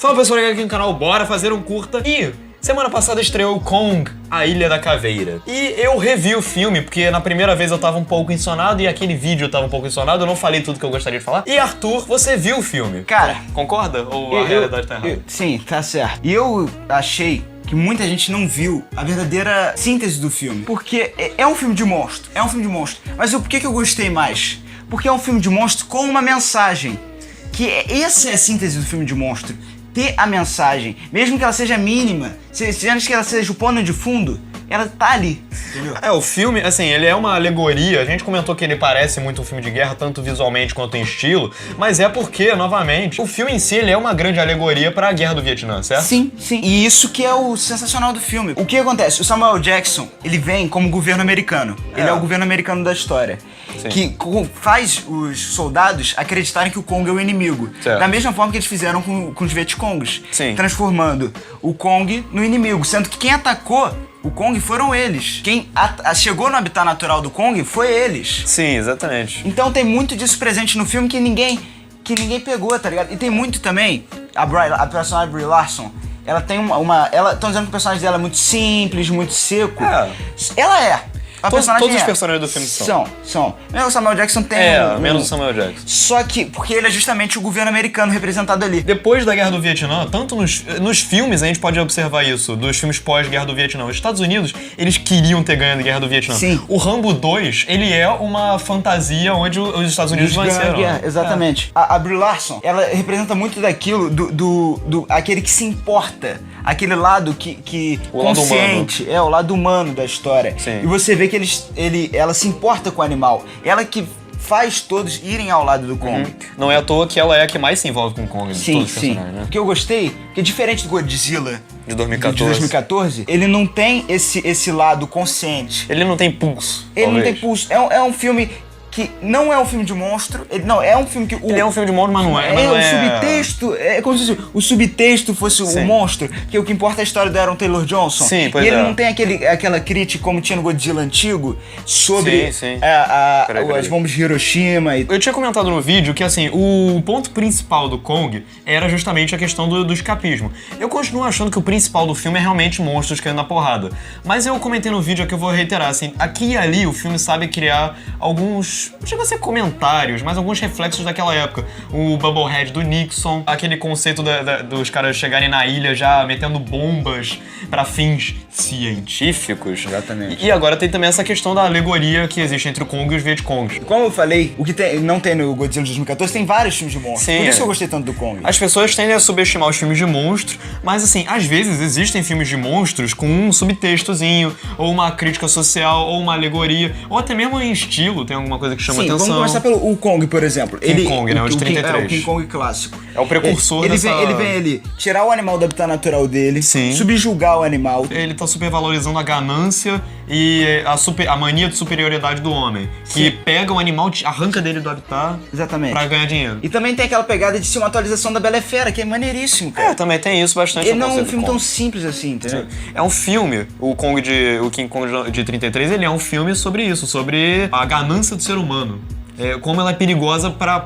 Fala pessoal, aqui no canal, bora fazer um curta. E semana passada estreou Kong, A Ilha da Caveira. E eu revi o filme, porque na primeira vez eu tava um pouco insonado e aquele vídeo eu tava um pouco insonado, eu não falei tudo que eu gostaria de falar. E Arthur, você viu o filme? Cara, concorda? Ou a realidade tá errada? Sim, tá certo. E eu achei que muita gente não viu a verdadeira síntese do filme. Porque é um filme de monstro, Mas por que eu gostei mais? Porque é um filme de monstro com uma mensagem. Essa é a síntese do filme de monstro. Ter a mensagem, mesmo que ela seja mínima, antes que ela seja o pano de fundo, ela tá ali, entendeu? O filme, assim, ele é uma alegoria. A gente comentou que ele parece muito um filme de guerra, tanto visualmente quanto em estilo, mas é porque, novamente, o filme em si, ele é uma grande alegoria para a Guerra do Vietnã, certo? Sim. E isso que é o sensacional do filme. O que acontece? O Samuel Jackson, ele vem como governo americano. Ele é o governo americano da história. Sim. Que faz os soldados acreditarem que o Kong é o inimigo. Certo. Da mesma forma que eles fizeram com os Vietcongs. Sim. Transformando o Kong no inimigo. Sendo que quem atacou o Kong foram eles. Quem chegou no habitat natural do Kong foi eles. Sim, exatamente. Então tem muito disso presente no filme que ninguém pegou, tá ligado? E tem muito também, a personagem Brie Larson, ela tem estão dizendo que o personagem dela é muito simples, muito seco. Ela é. Todos os personagens do filme são. Menos o Samuel Jackson tem. Menos o Samuel Jackson. Só que, porque ele é justamente o governo americano representado ali. Depois da Guerra do Vietnã, tanto nos filmes, a gente pode observar isso, dos filmes pós-Guerra do Vietnã. Os Estados Unidos, eles queriam ter ganho a Guerra do Vietnã. Sim. O Rambo 2, ele é uma fantasia onde os Estados Unidos venceram. Exatamente. A Brie Larson, ela representa muito daquilo, aquele que se importa. Aquele lado que consciente, o lado humano da história. Sim. E você vê que ela se importa com o animal. Ela que faz todos irem ao lado do Kong. Não é à toa que ela é a que mais se envolve com o Kong de todos os personagens, né? O que eu gostei, porque diferente do Godzilla de 2014, ele não tem esse lado consciente. Ele não tem pulso. Não tem pulso. É um filme que não é um filme de monstro, é um filme que... Ele é um filme de monstro, mas não é. O subtexto, é como se o subtexto fosse o monstro, que o que importa é a história do Aaron Taylor Johnson. Sim, pois e ele não tem aquela crítica como tinha no Godzilla antigo, sobre as bombas de Hiroshima. Eu tinha comentado no vídeo que, assim, o ponto principal do Kong era justamente a questão do escapismo. Eu continuo achando que o principal do filme é realmente monstros caindo na porrada. Mas eu comentei no vídeo, aqui eu vou reiterar, assim, aqui e ali o filme sabe criar alguns... não chega a ser comentários, mas alguns reflexos daquela época. O Bubblehead do Nixon, aquele conceito dos caras chegarem na ilha já metendo bombas pra fins científicos. Exatamente. E agora tem também essa questão da alegoria que existe entre o Kong e os Vietcongs. Como eu falei, o que não tem no Godzilla de 2014, tem vários filmes de monstros. Sim, por isso que eu gostei tanto do Kong. As pessoas tendem a subestimar os filmes de monstros, mas assim, às vezes existem filmes de monstros com um subtextozinho, ou uma crítica social, ou uma alegoria, ou até mesmo em estilo, tem alguma coisa que chama atenção. Vamos começar pelo Kong, por exemplo. King Kong, né? O de 33. O King Kong clássico. É o precursor ele vem ali tirar o animal do habitat natural dele, subjugar o animal. Ele tá supervalorizando a ganância e a mania de superioridade do homem. Que pega o animal, arranca dele do habitat. Exatamente. Pra ganhar dinheiro. E também tem aquela pegada de ser uma atualização da Bela e Fera, que é maneiríssimo, cara. Também tem isso bastante. Ele não é um filme tão simples assim, entendeu? É um filme, o King Kong de 33, ele é um filme sobre isso, sobre a ganância do ser humano. Como ela é perigosa para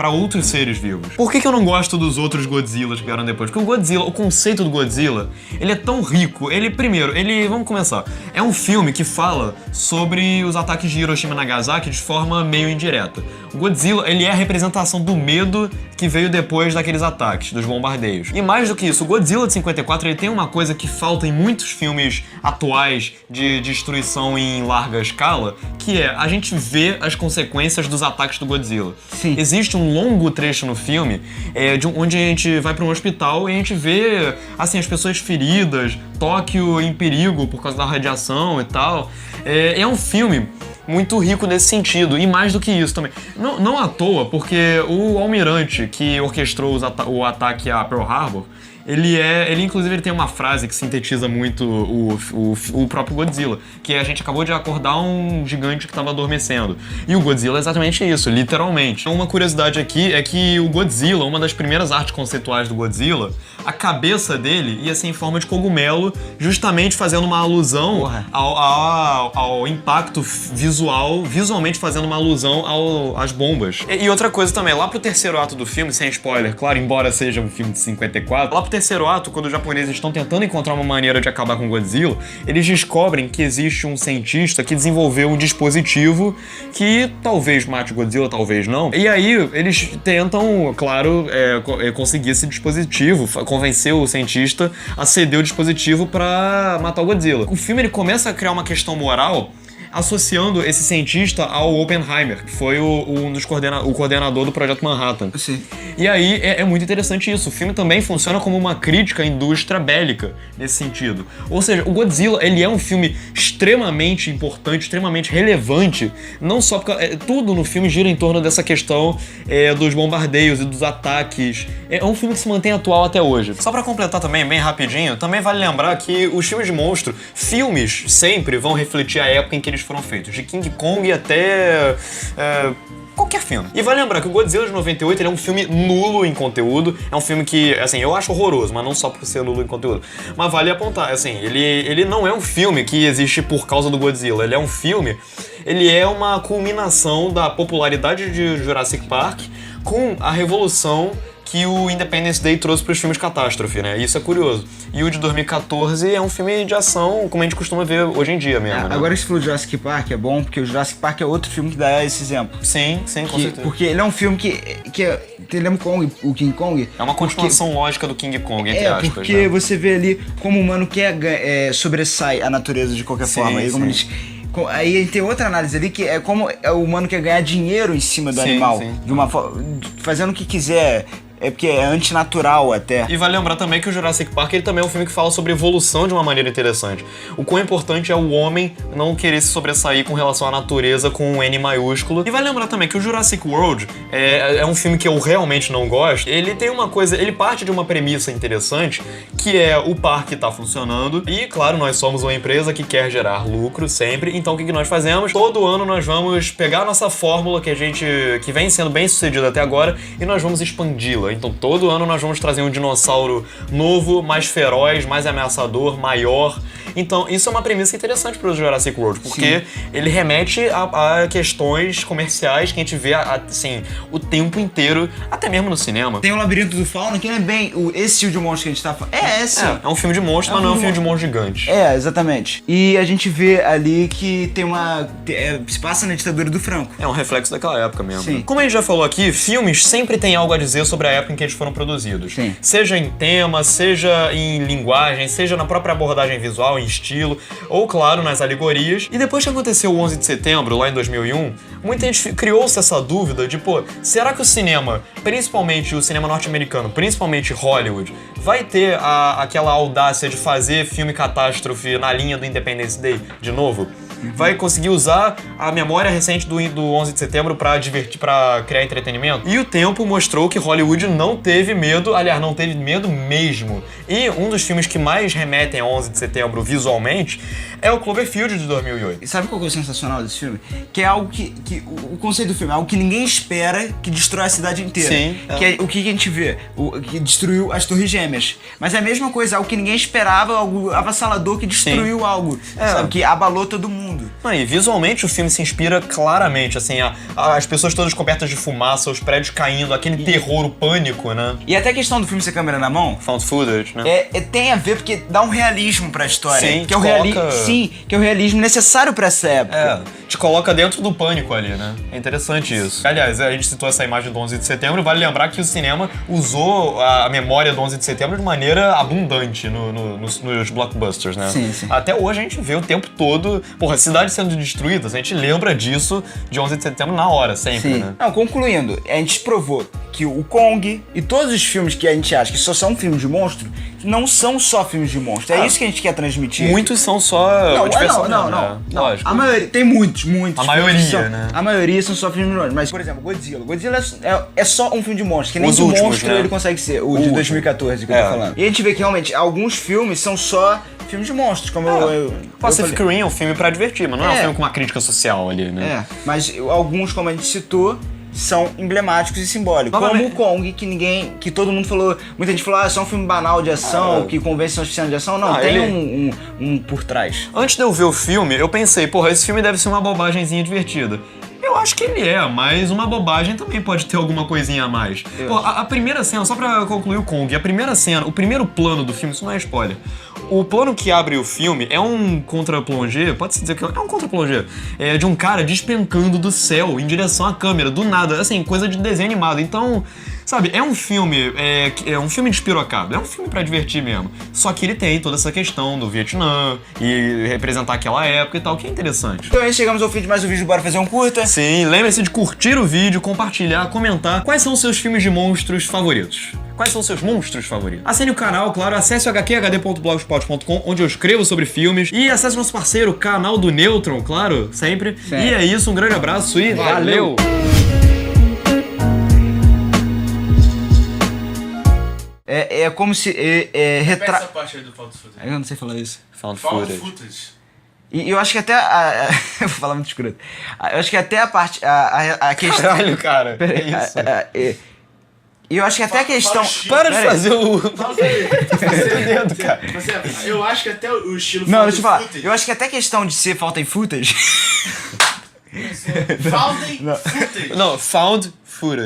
outros seres vivos. Por que eu não gosto dos outros Godzillas que vieram depois? Porque o conceito do Godzilla, ele é tão rico. Vamos começar. É um filme que fala sobre os ataques de Hiroshima e Nagasaki de forma meio indireta. O Godzilla, ele é a representação do medo que veio depois daqueles ataques, dos bombardeios. E mais do que isso, o Godzilla de 54, ele tem uma coisa que falta em muitos filmes atuais de destruição em larga escala, que é a gente vê as consequências dos ataques do Godzilla. Sim. Existe um longo trecho no filme onde a gente vai para um hospital e a gente vê assim, as pessoas feridas, Tóquio em perigo por causa da radiação e tal. É um filme muito rico nesse sentido, e mais do que isso também. Não à toa, porque o almirante que orquestrou o ataque a Pearl Harbor, Ele inclusive ele tem uma frase que sintetiza muito o próprio Godzilla, que é: a gente acabou de acordar um gigante que estava adormecendo. E o Godzilla é exatamente isso, literalmente. Uma curiosidade aqui é que o Godzilla, uma das primeiras artes conceituais do Godzilla, a cabeça dele ia ser em forma de cogumelo, justamente fazendo uma alusão ao impacto visualmente fazendo uma alusão às bombas. E outra coisa também, lá pro terceiro ato do filme, sem spoiler, claro, embora seja um filme de 54, lá pro terceiro ato, quando os japoneses estão tentando encontrar uma maneira de acabar com o Godzilla, eles descobrem que existe um cientista que desenvolveu um dispositivo que talvez mate o Godzilla, talvez não. E aí eles tentam, claro, conseguir esse dispositivo, convencer o cientista a ceder o dispositivo pra matar o Godzilla. O filme ele começa a criar uma questão moral associando esse cientista ao Oppenheimer, que foi o coordenador do Projeto Manhattan. Sim. E aí é muito interessante isso. O filme também funciona como uma crítica à indústria bélica, nesse sentido. Ou seja, o Godzilla, ele é um filme extremamente importante, extremamente relevante, não só porque tudo no filme gira em torno dessa questão dos bombardeios e dos ataques. É um filme que se mantém atual até hoje. Só pra completar também, bem rapidinho, também vale lembrar que os filmes de monstro, filmes sempre vão refletir a época em que eles foram feitos, de King Kong até qualquer filme. E vale lembrar que o Godzilla de 98 ele é um filme nulo em conteúdo, é um filme que, assim, eu acho horroroso, mas não só por ser nulo em conteúdo. Mas vale apontar, assim, ele não é um filme que existe por causa do Godzilla, ele é um filme, ele é uma culminação da popularidade de Jurassic Park com a revolução que o Independence Day trouxe para os filmes catástrofe, né? Isso é curioso. E o de 2014 é um filme de ação, como a gente costuma ver hoje em dia mesmo, né? Agora esse falou de Jurassic Park é bom, porque o Jurassic Park é outro filme que dá esse exemplo. Sim, com certeza. Porque ele é um filme que lembra o King Kong? É uma continuação lógica do King Kong, entre aspas. Porque né? Você vê ali como o humano sobressai a natureza de qualquer forma. Aí, aí tem outra análise ali, que é como o humano quer ganhar dinheiro em cima do animal. Sim. De uma forma, fazendo o que quiser. É porque é antinatural até. E vale lembrar também que o Jurassic Park ele também é um filme que fala sobre evolução de uma maneira interessante. O quão importante é o homem não querer se sobressair com relação à natureza com um N maiúsculo. E vale lembrar também que o Jurassic World é um filme que eu realmente não gosto. Ele tem uma coisa, ele parte de uma premissa interessante, que é o parque tá funcionando e, claro, nós somos uma empresa que quer gerar lucro sempre. Então o que nós fazemos? Todo ano nós vamos pegar a nossa fórmula que vem sendo bem sucedida até agora e nós vamos expandi-la. Então todo ano nós vamos trazer um dinossauro novo, mais feroz, mais ameaçador, maior. Então isso é uma premissa interessante para o Jurassic World, porque ele remete a questões comerciais que a gente vê assim, o tempo inteiro, até mesmo no cinema. Tem o Labirinto do Fauno, que não é bem esse tipo de monstro que a gente tá falando. É um filme de monstro, mas não é um filme de monstro gigante. Exatamente. E a gente vê ali que tem se passa na ditadura do Franco. É um reflexo daquela época mesmo. Sim. Como a gente já falou aqui, filmes sempre têm algo a dizer sobre a época em que eles foram produzidos. Sim. Seja em tema, seja em linguagem, seja na própria abordagem visual, em estilo, ou, claro, nas alegorias. E depois que aconteceu o 11 de setembro, lá em 2001, muita gente criou-se essa dúvida de, será que o cinema, principalmente o cinema norte-americano, principalmente Hollywood, vai ter aquela audácia de fazer filme catástrofe na linha do Independence Day de novo? Vai conseguir usar a memória recente do 11 de setembro pra divertir, pra criar entretenimento? E o tempo mostrou que Hollywood não teve medo, aliás, não teve medo mesmo. E um dos filmes que mais remetem ao 11 de setembro visualmente é o Cloverfield de 2008. E sabe qual que é o sensacional desse filme? Que é algo que o conceito do filme é algo que ninguém espera, que destrói a cidade inteira. Sim. Que é o que a gente vê, que destruiu as Torres Gêmeas. Mas é a mesma coisa, algo que ninguém esperava, algo avassalador que destruiu algo, sabe? Que abalou todo mundo. E visualmente o filme se inspira claramente, assim, as pessoas todas cobertas de fumaça, os prédios caindo, aquele terror, o pânico, né? E até a questão do filme ser câmera na mão, found footage, né? Tem a ver porque dá um realismo pra história. Sim, que é o realismo necessário pra essa época. Te coloca dentro do pânico ali, né? É interessante isso. Aliás, a gente citou essa imagem do 11 de setembro, vale lembrar que o cinema usou a memória do 11 de setembro de maneira abundante nos blockbusters, né? Sim. Até hoje a gente vê o tempo todo, cidades sendo destruídas, a gente lembra disso de 11 de setembro na hora, sempre, né? Não, concluindo, a gente provou que o Kong e todos os filmes que a gente acha que só são filmes de monstro, não são só filmes de monstros. É isso que a gente quer transmitir. Muitos são só diversão não. mesmo, né? Lógico. A maioria, tem muitos. A maioria, são, né? A maioria são só filmes de monstros. Mas, por exemplo, Godzilla. Godzilla é só um filme de monstros, que nem Os de últimos, monstro né? ele consegue ser. O de 2014 que eu tô falando. E a gente vê que realmente alguns filmes são só filmes de monstros, como eu Pacific Rim é um filme pra divertir, mas não é um filme com uma crítica social ali, né? Mas alguns, como a gente citou, são emblemáticos e simbólicos. Como o Kong, que todo mundo falou, muita gente falou, é só um filme banal de ação, que convence as cenas de ação. Não, tem um por trás. Antes de eu ver o filme, eu pensei, porra, esse filme deve ser uma bobagemzinha divertida. Eu acho que ele é, mas uma bobagem também pode ter alguma coisinha a mais. Pô, a primeira cena, só pra concluir o Kong, a primeira cena, o primeiro plano do filme, isso não é spoiler. O plano que abre o filme é um contra-plongé, pode-se dizer que é um contra-plongé, de um cara despencando do céu em direção à câmera, do nada, assim, coisa de desenho animado. Então, sabe, é um filme despirocado, é um filme pra divertir mesmo. Só que ele tem toda essa questão do Vietnã e representar aquela época e tal, que é interessante. Então aí chegamos ao fim de mais um vídeo, bora fazer um curta. Sim, lembre-se de curtir o vídeo, compartilhar, comentar quais são os seus filmes de monstros favoritos. Quais são os seus monstros favoritos? Assine o canal, claro, acesse o hqhd.blogspot.com, onde eu escrevo sobre filmes. E acesse o nosso parceiro, canal do Neutron, claro, sempre. E é isso, um grande abraço e valeu! É como se... Repete essa parte aí do Found Footage. Eu não sei falar isso. Found Found footage. Footage. E eu acho que até eu vou falar muito escroto. Eu acho que até a parte... A questão... Caralho, cara. Peraí, e eu acho que até a questão... Para de fazer o... Pausa aí. dedo, cara. Eu acho que até o estilo Não, Found deixa eu falar. Footage. Eu acho que até a questão de ser falta em footage... Found Footage. Não, found footage.